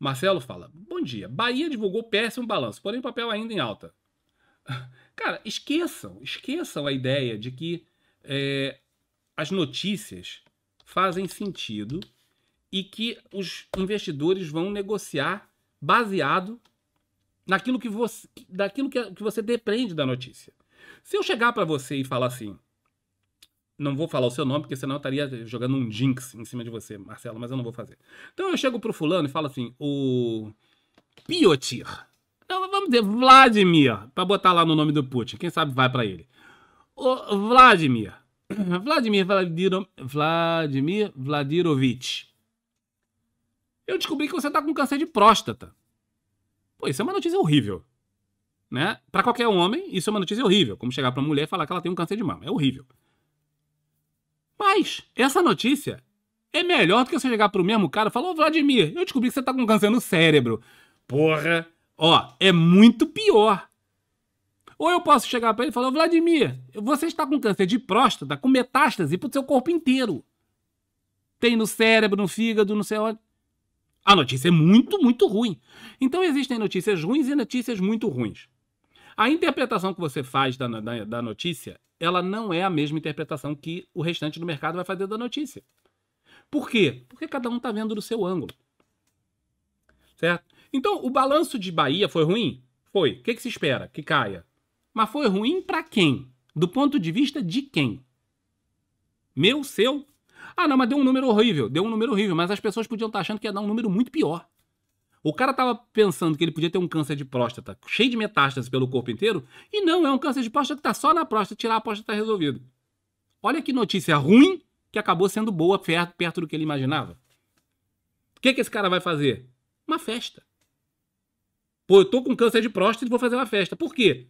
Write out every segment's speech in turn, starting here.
Marcelo fala, bom dia, Bahia divulgou péssimo balanço, porém o papel ainda em alta. Cara, esqueçam a ideia de que as notícias fazem sentido e que os investidores vão negociar baseado daquilo que você depende da notícia. Se eu chegar para você e falar assim, não vou falar o seu nome, porque senão eu estaria jogando um jinx em cima de você, Marcelo, mas eu não vou fazer. Então eu chego pro fulano e falo assim, o Piotr. Não, vamos dizer Vladimir, para botar lá no nome do Putin, quem sabe vai para ele. O Vladimir. Vladimir Vladirovich. Eu descobri que você tá com câncer de próstata. Pô, isso é uma notícia horrível. Né? Para qualquer homem, isso é uma notícia horrível. Como chegar pra mulher e falar que ela tem um câncer de mama. É horrível. Mas essa notícia é melhor do que você chegar pro mesmo cara e falar, ô Vladimir, eu descobri que você tá com câncer no cérebro. Porra. Ó, é muito pior. Ou eu posso chegar pra ele e falar, ô Vladimir, você está com câncer de próstata com metástase pro seu corpo inteiro. Tem no cérebro, no fígado, não sei onde. A notícia é muito, muito ruim. Então existem notícias ruins e notícias muito ruins. A interpretação que você faz da notícia, ela não é a mesma interpretação que o restante do mercado vai fazer da notícia. Por quê? Porque cada um está vendo do seu ângulo. Certo? Então, o balanço de Bahia foi ruim? Foi. O que se espera? Que caia. Mas foi ruim para quem? Do ponto de vista de quem? Meu, seu? Ah, não, mas deu um número horrível. Deu um número horrível, mas as pessoas podiam estar achando que ia dar um número muito pior. O cara tava pensando que ele podia ter um câncer de próstata cheio de metástases pelo corpo inteiro, e não, é um câncer de próstata que tá só na próstata, tirar a próstata tá resolvido. Olha que notícia ruim que acabou sendo boa perto do que ele imaginava. O que esse cara vai fazer? Uma festa. Pô, eu tô com câncer de próstata e vou fazer uma festa. Por quê?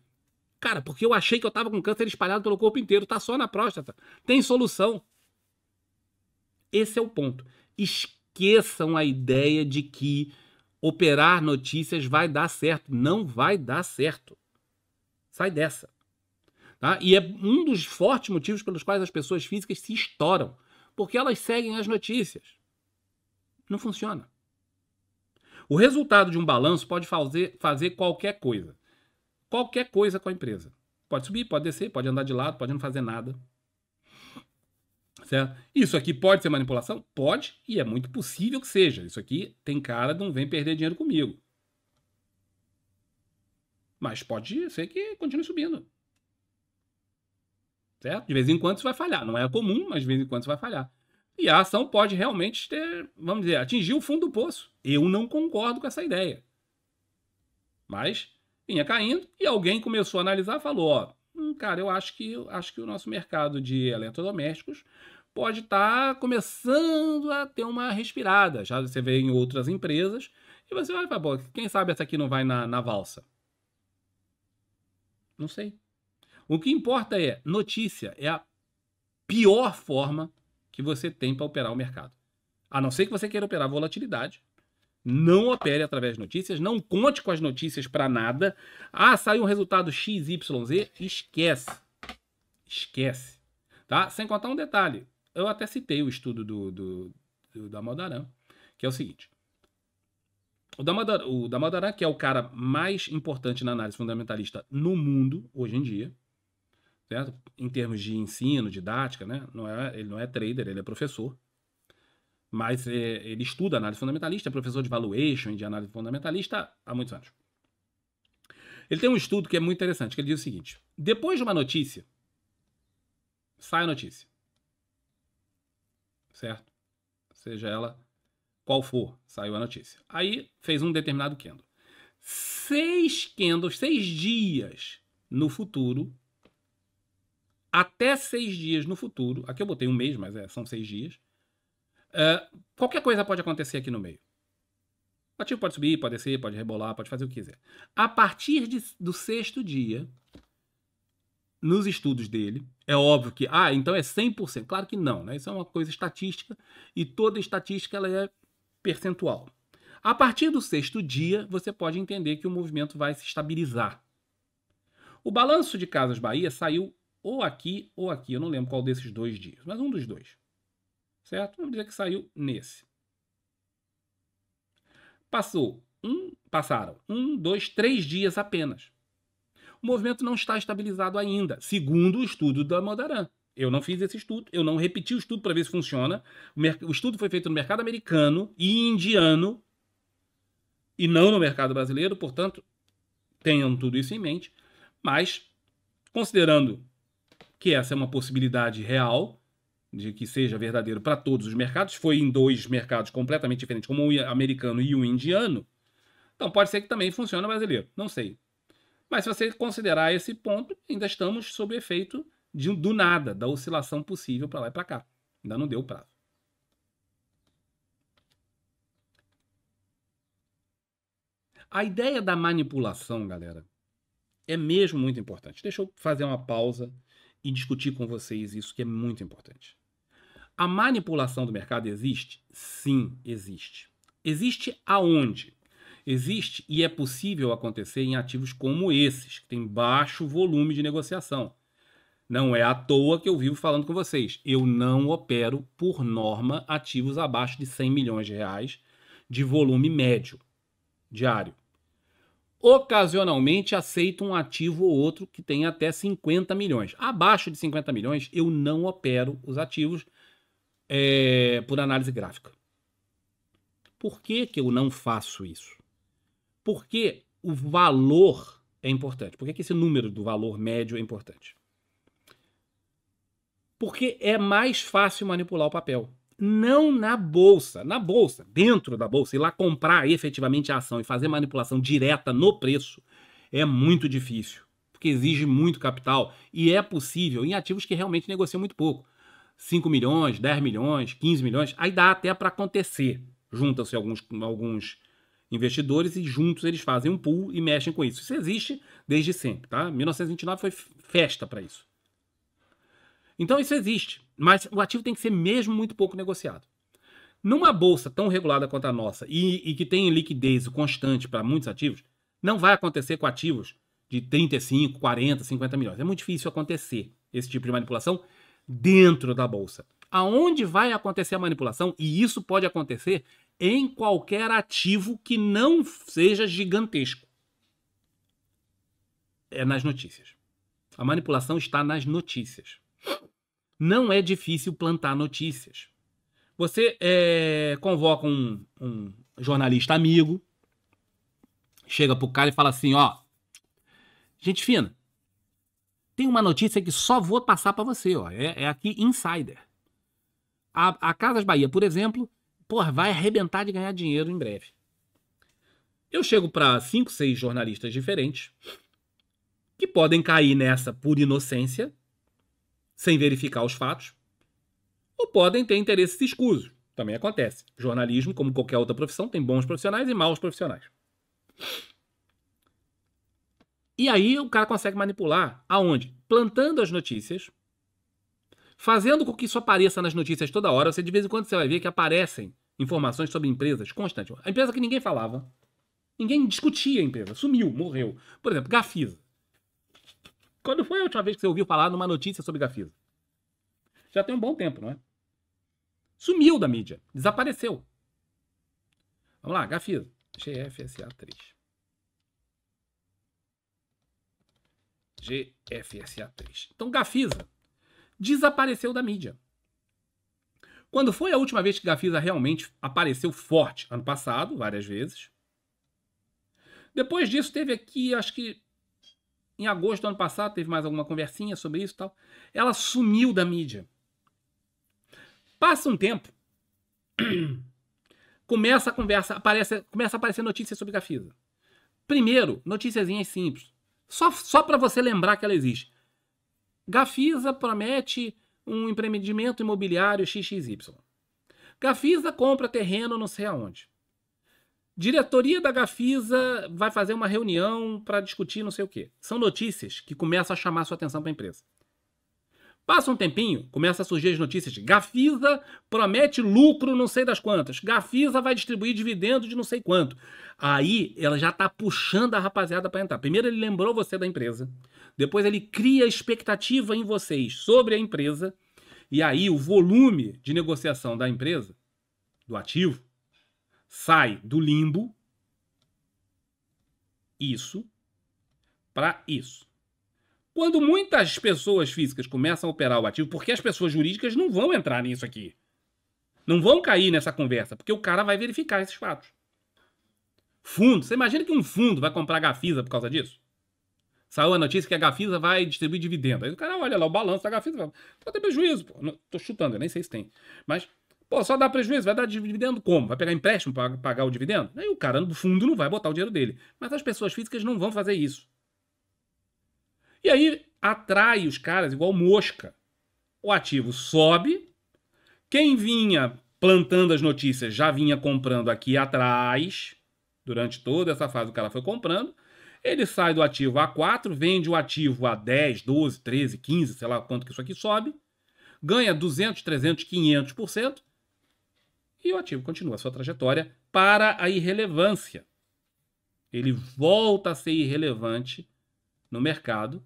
Cara, porque eu achei que eu tava com câncer espalhado pelo corpo inteiro, tá só na próstata. Tem solução. Esse é o ponto. Esqueçam a ideia de que operar notícias vai dar certo. Não vai dar certo. Sai dessa. Tá? E é um dos fortes motivos pelos quais as pessoas físicas se estouram. Porque elas seguem as notícias. Não funciona. O resultado de um balanço pode fazer qualquer coisa. Qualquer coisa com a empresa. Pode subir, pode descer, pode andar de lado, pode não fazer nada. Certo? Isso aqui pode ser manipulação? Pode, e é muito possível que seja. Isso aqui tem cara de não vem perder dinheiro comigo. Mas pode ser que continue subindo. Certo? De vez em quando isso vai falhar. Não é comum, mas de vez em quando isso vai falhar. E a ação pode realmente ter, vamos dizer, atingir o fundo do poço. Eu não concordo com essa ideia. Mas vinha caindo e alguém começou a analisar e falou, ó, cara, eu acho que o nosso mercado de eletrodomésticos pode estar começando a ter uma respirada. Já você vê em outras empresas e você olha e fala, quem sabe essa aqui não vai na valsa? Não sei. O que importa é notícia, é a pior forma que você tem para operar o mercado. A não ser que você queira operar volatilidade. Não opere através de notícias, não conte com as notícias para nada. Ah, saiu um resultado XYZ, esquece. Esquece. Tá? Sem contar um detalhe. Eu até citei o estudo do Damodaran, que é o seguinte. O Damodaran, que é o cara mais importante na análise fundamentalista no mundo, hoje em dia, certo? Em termos de ensino, didática, né? Ele não é trader, ele é professor. Mas ele estuda análise fundamentalista, é professor de valuation e de análise fundamentalista há muitos anos. Ele tem um estudo que é muito interessante, que ele diz o seguinte: depois de uma notícia, sai a notícia. Certo? Seja ela qual for, saiu a notícia. Aí fez um determinado candle. 6 dias no futuro, até 6 dias no futuro, aqui eu botei um mês, mas são 6 dias, qualquer coisa pode acontecer aqui no meio. O ativo pode subir, pode descer, pode rebolar, pode fazer o que quiser. A partir do 6º dia, nos estudos dele, é óbvio que, então é 100%. Claro que não, né? Isso é uma coisa estatística e toda estatística ela é percentual. A partir do 6º dia, você pode entender que o movimento vai se estabilizar. O balanço de Casas Bahia saiu ou aqui, eu não lembro qual desses 2 dias, mas um dos dois. Certo? Vamos dizer que saiu nesse. Passaram 1, 2, 3 dias apenas. O movimento não está estabilizado ainda, segundo o estudo da Moderan. Eu não fiz esse estudo, eu não repeti o estudo para ver se funciona. O estudo foi feito no mercado americano e indiano e não no mercado brasileiro, portanto, tenham tudo isso em mente. Mas, considerando que essa é uma possibilidade real de que seja verdadeiro para todos os mercados, foi em 2 mercados completamente diferentes, como o americano e o indiano, então pode ser que também funcione no brasileiro, não sei. Mas se você considerar esse ponto, ainda estamos sob o efeito do nada, da oscilação possível para lá e para cá. Ainda não deu o prazo. A ideia da manipulação, galera, é mesmo muito importante. Deixa eu fazer uma pausa e discutir com vocês isso que é muito importante. A manipulação do mercado existe? Sim, existe. Existe aonde? Existe e é possível acontecer em ativos como esses, que tem baixo volume de negociação. Não é à toa que eu vivo falando com vocês. Eu não opero, por norma, ativos abaixo de 100 milhões de reais de volume médio, diário. Ocasionalmente aceito um ativo ou outro que tem até 50 milhões. Abaixo de 50 milhões, eu não opero os ativos por análise gráfica. Por que eu não faço isso? Porque o valor é importante. Por que esse número do valor médio é importante? Porque é mais fácil manipular o papel. Não na bolsa. Na bolsa, dentro da bolsa, ir lá comprar efetivamente a ação e fazer manipulação direta no preço é muito difícil. Porque exige muito capital e é possível em ativos que realmente negociam muito pouco. 5 milhões, 10 milhões, 15 milhões, aí dá até para acontecer. Juntam-se alguns investidores e juntos eles fazem um pool e mexem com isso. Isso existe desde sempre, tá? 1929 foi festa para isso. Então isso existe, mas o ativo tem que ser mesmo muito pouco negociado. Numa bolsa tão regulada quanto a nossa e que tem liquidez constante para muitos ativos, não vai acontecer com ativos de 35, 40, 50 milhões. É muito difícil acontecer esse tipo de manipulação dentro da bolsa. Aonde vai acontecer a manipulação, e isso pode acontecer em qualquer ativo que não seja gigantesco, é nas notícias. A manipulação está nas notícias. Não é difícil plantar notícias. Você convoca um jornalista amigo, chega pro cara e fala assim, ó, gente fina, tem uma notícia que só vou passar para você, ó, é aqui insider. A Casas Bahia, por exemplo, porra, vai arrebentar de ganhar dinheiro em breve. Eu chego para 5, 6 jornalistas diferentes que podem cair nessa por inocência, sem verificar os fatos, ou podem ter interesses escusos. Também acontece. Jornalismo, como qualquer outra profissão, tem bons profissionais e maus profissionais. E aí o cara consegue manipular aonde? Plantando as notícias, fazendo com que isso apareça nas notícias toda hora. Você, de vez em quando você vai ver que aparecem informações sobre empresas constantes. A empresa que ninguém falava. Ninguém discutia a empresa. Sumiu, morreu. Por exemplo, Gafisa. Quando foi a última vez que você ouviu falar numa notícia sobre Gafisa? Já tem um bom tempo, não é? Sumiu da mídia. Desapareceu. Vamos lá, Gafisa. GFSA3. GFSA3. Então, Gafisa desapareceu da mídia. Quando foi a última vez que Gafisa realmente apareceu forte? Ano passado, várias vezes. Depois disso, teve aqui, acho que em agosto do ano passado, teve mais alguma conversinha sobre isso e tal. Ela sumiu da mídia. Passa um tempo, começa a conversa, começa a aparecer notícias sobre Gafisa. Primeiro, noticiazinhas simples. Só para você lembrar que ela existe. Gafisa promete um empreendimento imobiliário XXY. Gafisa compra terreno não sei aonde. Diretoria da Gafisa vai fazer uma reunião para discutir não sei o quê. São notícias que começam a chamar sua atenção para a empresa. Passa um tempinho, começa a surgir as notícias de Gafisa promete lucro não sei das quantas. Gafisa vai distribuir dividendo de não sei quanto. Aí ela já está puxando a rapaziada para entrar. Primeiro ele lembrou você da empresa. Depois ele cria expectativa em vocês sobre a empresa. E aí o volume de negociação da empresa, do ativo, sai do limbo isso para isso. Quando muitas pessoas físicas começam a operar o ativo, porque as pessoas jurídicas não vão entrar nisso aqui. Não vão cair nessa conversa, porque o cara vai verificar esses fatos. Fundo, você imagina que um fundo vai comprar a Gafisa por causa disso? Saiu a notícia que a Gafisa vai distribuir dividendo. Aí o cara olha lá o balanço da Gafisa e fala, pô, tem prejuízo, pô. Não, tô chutando, eu nem sei se tem. Mas, pô, só dá prejuízo, vai dar dividendo como? Vai pegar empréstimo para pagar o dividendo? Aí o cara do fundo não vai botar o dinheiro dele. Mas as pessoas físicas não vão fazer isso. E aí atrai os caras igual mosca. O ativo sobe, quem vinha plantando as notícias já vinha comprando aqui atrás, durante toda essa fase o cara foi comprando, ele sai do ativo a 4, vende o ativo a 10, 12, 13, 15, sei lá quanto que isso aqui sobe, ganha 200, 300, 500%, e o ativo continua a sua trajetória para a irrelevância. Ele volta a ser irrelevante no mercado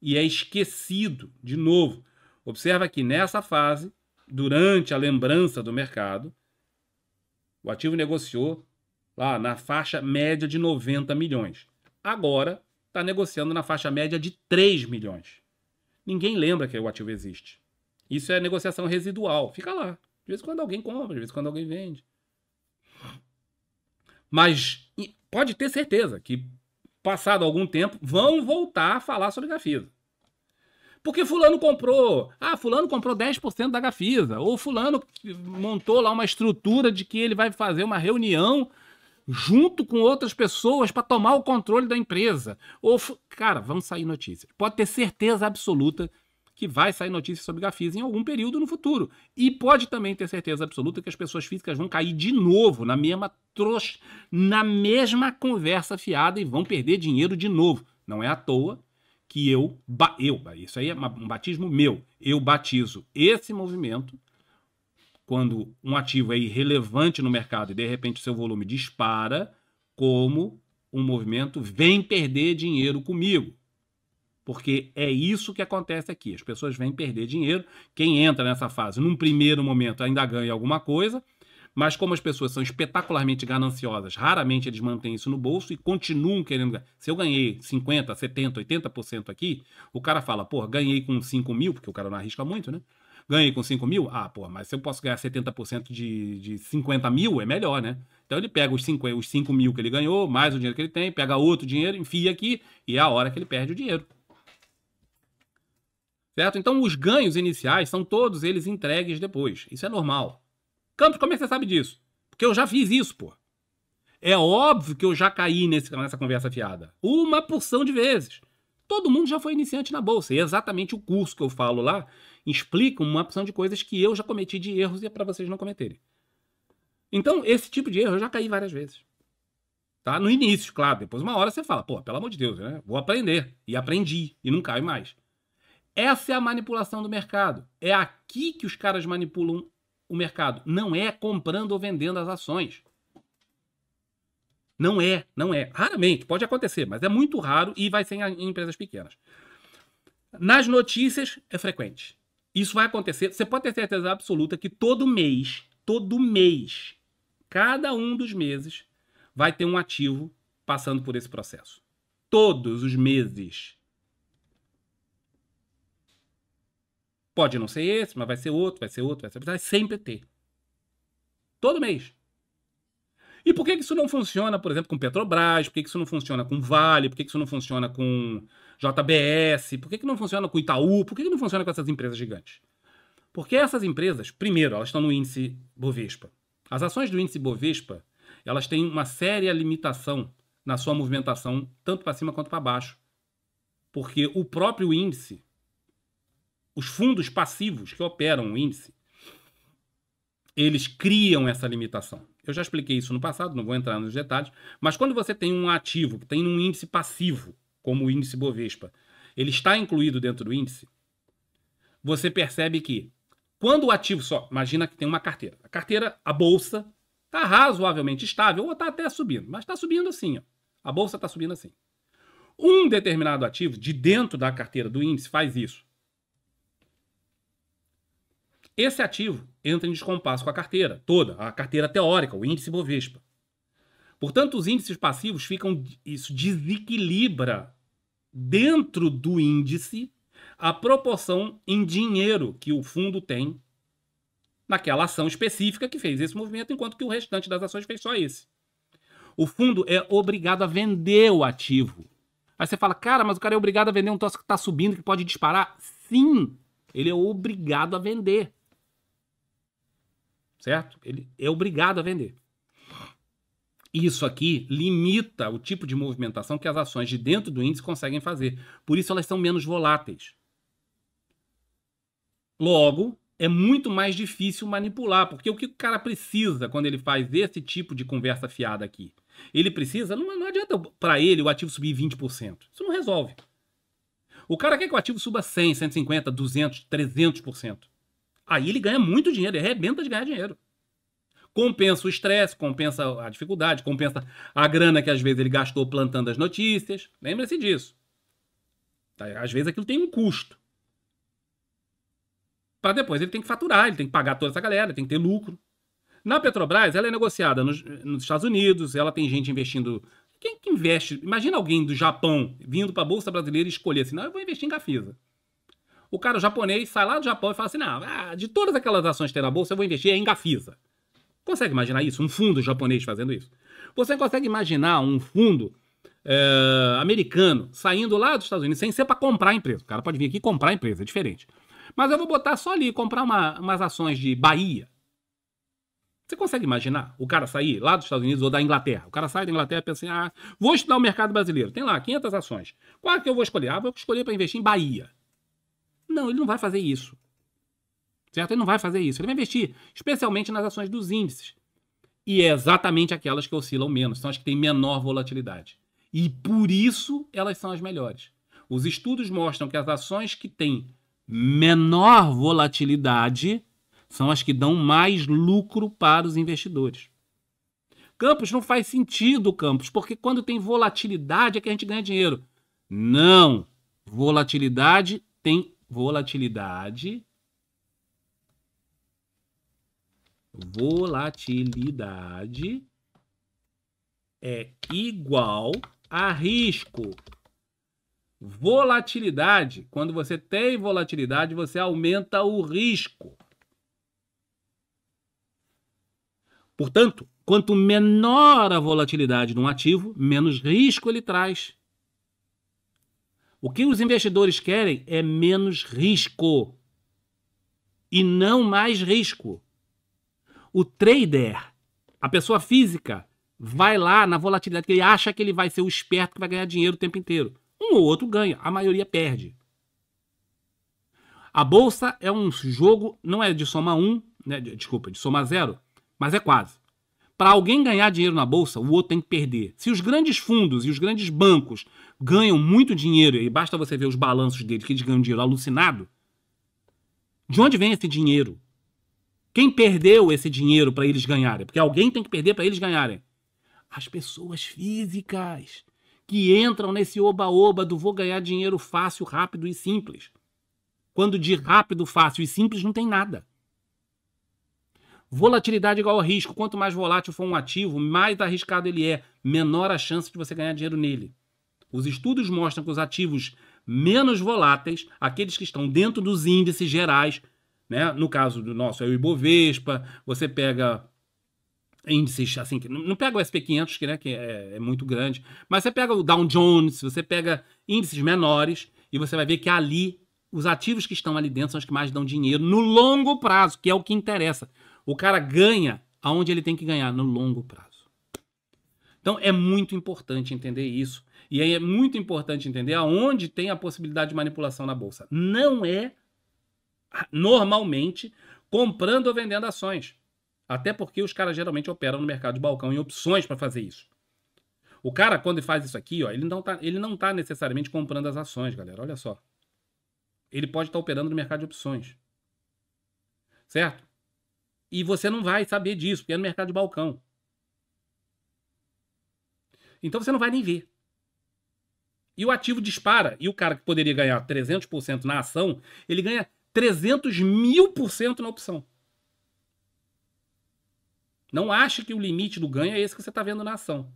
e é esquecido de novo. Observa que nessa fase, durante a lembrança do mercado, o ativo negociou lá na faixa média de 90 milhões. Agora está negociando na faixa média de 3 milhões. Ninguém lembra que o ativo existe. Isso é negociação residual. Fica lá. De vez em quando alguém compra, de vez em quando alguém vende. Mas pode ter certeza que, passado algum tempo, vão voltar a falar sobre Gafisa. Porque fulano comprou. Ah, fulano comprou 10% da Gafisa. Ou fulano montou lá uma estrutura de que ele vai fazer uma reunião junto com outras pessoas para tomar o controle da empresa. Ou, cara, vão sair notícias. Pode ter certeza absoluta que vai sair notícia sobre Gafisa em algum período no futuro. E pode também ter certeza absoluta que as pessoas físicas vão cair de novo na mesma conversa fiada e vão perder dinheiro de novo. Não é à toa que isso aí é um batismo meu, eu batizo esse movimento quando um ativo é irrelevante no mercado e de repente o seu volume dispara, como um movimento vem perder dinheiro comigo. Porque é isso que acontece aqui, as pessoas vêm perder dinheiro, quem entra nessa fase num primeiro momento ainda ganha alguma coisa, mas como as pessoas são espetacularmente gananciosas, raramente eles mantêm isso no bolso e continuam querendo ganhar. Se eu ganhei 50%, 70%, 80% aqui, o cara fala, pô, ganhei com 5 mil, porque o cara não arrisca muito, né? Ganhei com 5 mil? Ah, pô, mas se eu posso ganhar 70% de 50 mil, é melhor, né? Então ele pega os 5 mil que ele ganhou, mais o dinheiro que ele tem, pega outro dinheiro, enfia aqui, e é a hora que ele perde o dinheiro. Certo? Então os ganhos iniciais são todos eles entregues depois. Isso é normal. Campos, como é que você sabe disso? Porque eu já fiz isso, pô. É óbvio que eu já caí nessa conversa fiada. Uma porção de vezes. Todo mundo já foi iniciante na bolsa. E exatamente o curso que eu falo lá explica uma porção de coisas que eu já cometi de erros e é para vocês não cometerem. Então, esse tipo de erro eu já caí várias vezes. Tá? No início, claro. Depois, uma hora você fala, pô, pelo amor de Deus, né? Vou aprender. E aprendi. E não caio mais. Essa é a manipulação do mercado. É aqui que os caras manipulam o mercado. Não é comprando ou vendendo as ações. Não é. Raramente, pode acontecer, mas é muito raro e vai ser em empresas pequenas. Nas notícias, é frequente. Isso vai acontecer, você pode ter certeza absoluta que todo mês, cada um dos meses, vai ter um ativo passando por esse processo. Todos os meses. Pode não ser esse, mas vai ser outro, vai sempre ter. Todo mês. E por que isso não funciona, por exemplo, com Petrobras? Por que isso não funciona com Vale? Por que isso não funciona com JBS? Por que não funciona com Itaú? Por que não funciona com essas empresas gigantes? Porque essas empresas, primeiro, elas estão no índice Bovespa. As ações do índice Bovespa, elas têm uma séria limitação na sua movimentação, tanto para cima quanto para baixo. Porque o próprio índice, os fundos passivos que operam o índice, eles criam essa limitação. Eu já expliquei isso no passado, não vou entrar nos detalhes, mas quando você tem um ativo que tem um índice passivo, como o índice Bovespa, ele está incluído dentro do índice, você percebe que quando o ativo só, imagina que tem uma carteira. A carteira, a bolsa, está razoavelmente estável, ou está até subindo, mas está subindo assim, ó. A bolsa está subindo assim. Um determinado ativo de dentro da carteira do índice faz isso. Esse ativo entra em descompasso com a carteira toda, a carteira teórica, o índice Bovespa. Portanto, os índices passivos ficam... Isso desequilibra dentro do índice a proporção em dinheiro que o fundo tem naquela ação específica que fez esse movimento, enquanto que o restante das ações fez só esse. O fundo é obrigado a vender o ativo. Aí você fala, cara, mas o cara é obrigado a vender um troço que está subindo, que pode disparar? Sim, ele é obrigado a vender. Certo? Ele é obrigado a vender. Isso aqui limita o tipo de movimentação que as ações de dentro do índice conseguem fazer. Por isso elas são menos voláteis. Logo, é muito mais difícil manipular, porque o que o cara precisa quando ele faz esse tipo de conversa fiada aqui? Ele precisa, não adianta para ele o ativo subir 20%. Isso não resolve. O cara quer que o ativo suba 100, 150, 200, 300%. Aí ele ganha muito dinheiro, ele arrebenta de ganhar dinheiro. Compensa o estresse, compensa a dificuldade, compensa a grana que às vezes ele gastou plantando as notícias. Lembre-se disso. Às vezes aquilo tem um custo. Para depois ele tem que faturar, ele tem que pagar toda essa galera, tem que ter lucro. Na Petrobras, ela é negociada nos Estados Unidos, ela tem gente investindo... Quem que investe? Imagina alguém do Japão vindo para a Bolsa Brasileira e escolher assim, não, eu vou investir em Gafisa. O cara japonês sai lá do Japão e fala assim, não, de todas aquelas ações que tem na Bolsa, eu vou investir em Gafisa. Consegue imaginar isso? Um fundo japonês fazendo isso? Você consegue imaginar um fundo americano saindo lá dos Estados Unidos sem ser para comprar a empresa? O cara pode vir aqui comprar a empresa, é diferente. Mas eu vou botar só ali, comprar umas ações de Bahia. Você consegue imaginar o cara sair lá dos Estados Unidos ou da Inglaterra? O cara sai da Inglaterra e pensa assim, vou estudar o mercado brasileiro. Tem lá 500 ações. Qual que eu vou escolher? Vou escolher para investir em Bahia. Não, ele não vai fazer isso. Certo? Ele não vai fazer isso. Ele vai investir especialmente nas ações dos índices. E é exatamente aquelas que oscilam menos. São as que têm menor volatilidade. E por isso elas são as melhores. Os estudos mostram que as ações que têm menor volatilidade são as que dão mais lucro para os investidores. Campos, não faz sentido, Campos, porque quando tem volatilidade é que a gente ganha dinheiro. Não. Volatilidade tem volatilidade. Volatilidade é igual a risco. Volatilidade, quando você tem volatilidade, você aumenta o risco. Portanto, quanto menor a volatilidade de um ativo, menos risco ele traz. O que os investidores querem é menos risco e não mais risco. O trader, a pessoa física, vai lá na volatilidade, que ele acha que ele vai ser o esperto que vai ganhar dinheiro o tempo inteiro. Um ou outro ganha, a maioria perde. A bolsa é um jogo, não é de soma 1, né, desculpa, de soma 0, mas é quase. Para alguém ganhar dinheiro na bolsa, o outro tem que perder. Se os grandes fundos e os grandes bancos ganham muito dinheiro, e basta você ver os balanços deles, que eles ganham dinheiro alucinado, de onde vem esse dinheiro? Quem perdeu esse dinheiro para eles ganharem? Porque alguém tem que perder para eles ganharem. As pessoas físicas que entram nesse oba-oba do vou ganhar dinheiro fácil, rápido e simples. Quando de rápido, fácil e simples não tem nada. Volatilidade igual a risco. Quanto mais volátil for um ativo, mais arriscado ele é. Menor a chance de você ganhar dinheiro nele. Os estudos mostram que os ativos menos voláteis, aqueles que estão dentro dos índices gerais, né? No caso do nosso é o Ibovespa, você pega índices assim, não pega o SP500, que é muito grande, mas você pega o Dow Jones, você pega índices menores e você vai ver que ali os ativos que estão ali dentro são os que mais dão dinheiro no longo prazo, que é o que interessa. O cara ganha aonde ele tem que ganhar, no longo prazo. Então é muito importante entender isso. E aí é muito importante entender aonde tem a possibilidade de manipulação na bolsa. Não é normalmente comprando ou vendendo ações. Até porque os caras geralmente operam no mercado de balcão em opções para fazer isso. O cara, quando faz isso aqui, ó, ele não tá necessariamente comprando as ações, galera. Olha só. Ele pode estar operando no mercado de opções. Certo? E você não vai saber disso, porque é no mercado de balcão. Então você não vai nem ver. E o ativo dispara. E o cara que poderia ganhar 300% na ação, ele ganha 300.000% na opção. Não ache que o limite do ganho é esse que você está vendo na ação.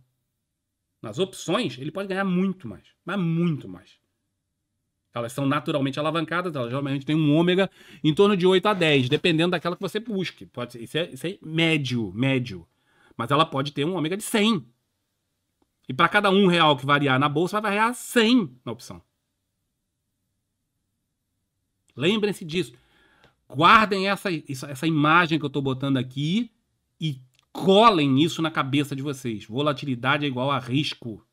Nas opções, ele pode ganhar muito mais. Mas muito mais. Elas são naturalmente alavancadas, elas geralmente têm um ômega em torno de 8 a 10, dependendo daquela que você busque. Pode ser, isso é médio. Mas ela pode ter um ômega de 100. E para cada R$1 que variar na bolsa, vai variar 100 na opção. Lembrem-se disso. Guardem essa imagem que eu estou botando aqui e colhem isso na cabeça de vocês. Volatilidade é igual a risco.